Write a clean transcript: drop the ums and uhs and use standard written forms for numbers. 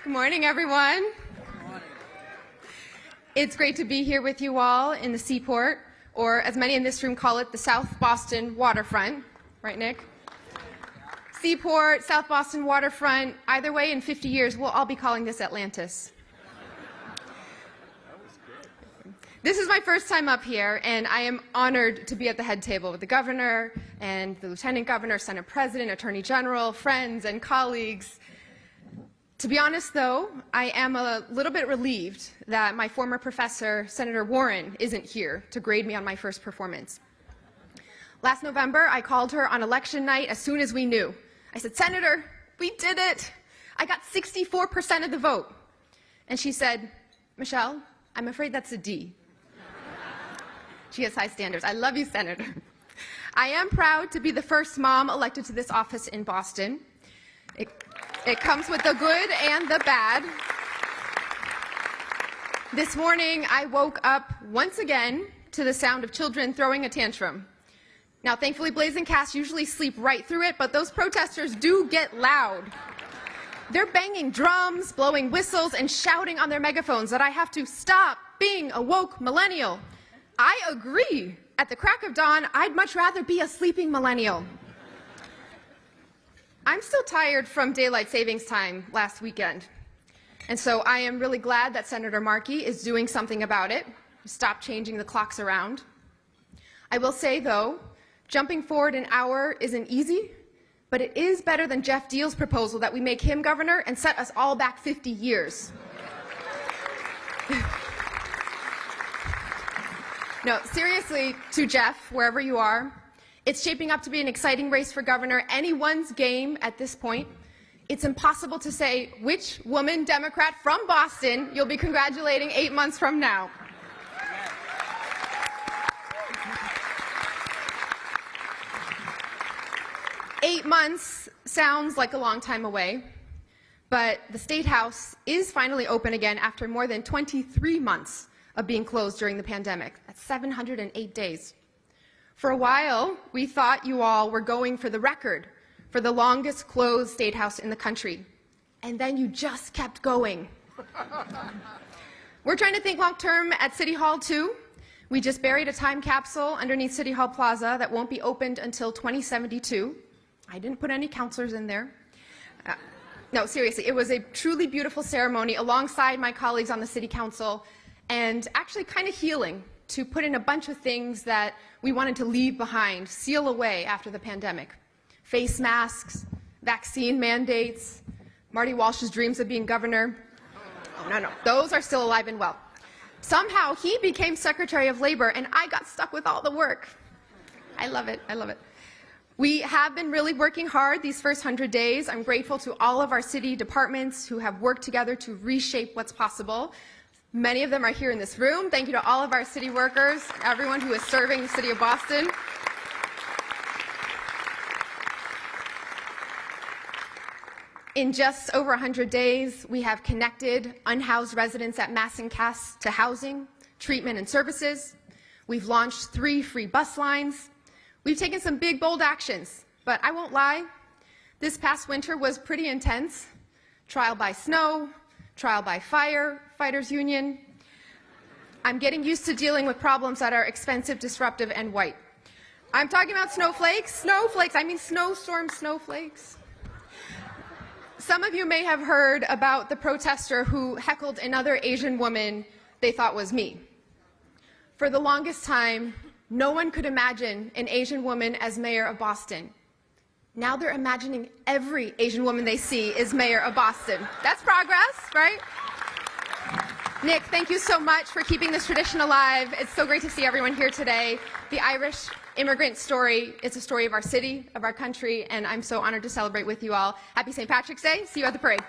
Good morning, everyone. Good morning. It's great to be here with you all in the Seaport, or as many in this room call it, the South Boston waterfront. Right, Nick? Seaport, South Boston waterfront, either way, in 50 years, we'll all be calling this Atlantis. This is my first time up here, and I am honored to be at the head table with the governor and the lieutenant governor, Senate president, attorney general, friends and colleagues. To be honest, though, I am a little bit relieved that my former professor, Senator Warren, isn't here to grade me on my first performance. Last November, I called her on election night as soon as we knew. I said, "Senator, we did it. I got 64% of the vote." And she said, "Michelle, I'm afraid that's a D." She has high standards. I love you, Senator. I am proud to be the first mom elected to this office in Boston. It comes with the good and the bad. This morning, I woke up once again to the sound of children throwing a tantrum. Now, thankfully, Blaze and Cass usually sleep right through it, but those protesters do get loud. They're banging drums, blowing whistles, and shouting on their megaphones that I have to stop being a woke millennial. I agree. At the crack of dawn, I'd much rather be a sleeping millennial. I'm still tired from daylight savings time last weekend, and so I am really glad that Senator Markey is doing something about it. Stop changing the clocks around. I will say, though, jumping forward an hour isn't easy, but it is better than Jeff Deal's proposal that we make him governor and set us all back 50 years. No, seriously, to Jeff, wherever you are, it's shaping up to be an exciting race for governor, anyone's game at this point. It's impossible to say which woman Democrat from Boston you'll be congratulating 8 months from now. Eight months sounds like a long time away, but the State House is finally open again after more than 23 months of being closed during the pandemic. That's 708 days. For a while, we thought you all were going for the record for the longest closed State House in the country, and then you just kept going. We're trying to think long-term at City Hall, too. We just buried a time capsule underneath City Hall Plaza that won't be opened until 2072. I didn't put any counselors in there. No, seriously, it was a truly beautiful ceremony alongside my colleagues on the City Council, and actually kind of healing to put in a bunch of things that we wanted to leave behind, seal away after the pandemic. Face masks, vaccine mandates, Marty Walsh's dreams of being governor. Oh, no, those are still alive and well. Somehow he became Secretary of Labor, and I got stuck with all the work. I love it. I love it. We have been really working hard these first 100 days. I'm grateful to all of our city departments who have worked together to reshape what's possible. Many of them are here in this room. Thank you to all of our city workers, everyone who is serving the city of Boston. In just over 100 days, we have connected unhoused residents at Mass and Cass to housing, treatment, and services. We've launched 3 free bus lines. We've taken some big, bold actions, but I won't lie, this past winter was pretty intense. Trial by snow, trial by fire, fighters union. I'm getting used to dealing with problems that are expensive, disruptive, and white. I'm talking about snowflakes. I mean snowstorm snowflakes. Some of you may have heard about the protester who heckled another Asian woman they thought was me. For the longest time, no one could imagine an Asian woman as mayor of Boston. Now they're imagining every Asian woman they see is mayor of Boston. That's progress, right? Nick, thank you so much for keeping this tradition alive. It's so great to see everyone here today. The Irish immigrant story is a story of our city, of our country, and I'm so honored to celebrate with you all. Happy St. Patrick's Day. See you at the parade.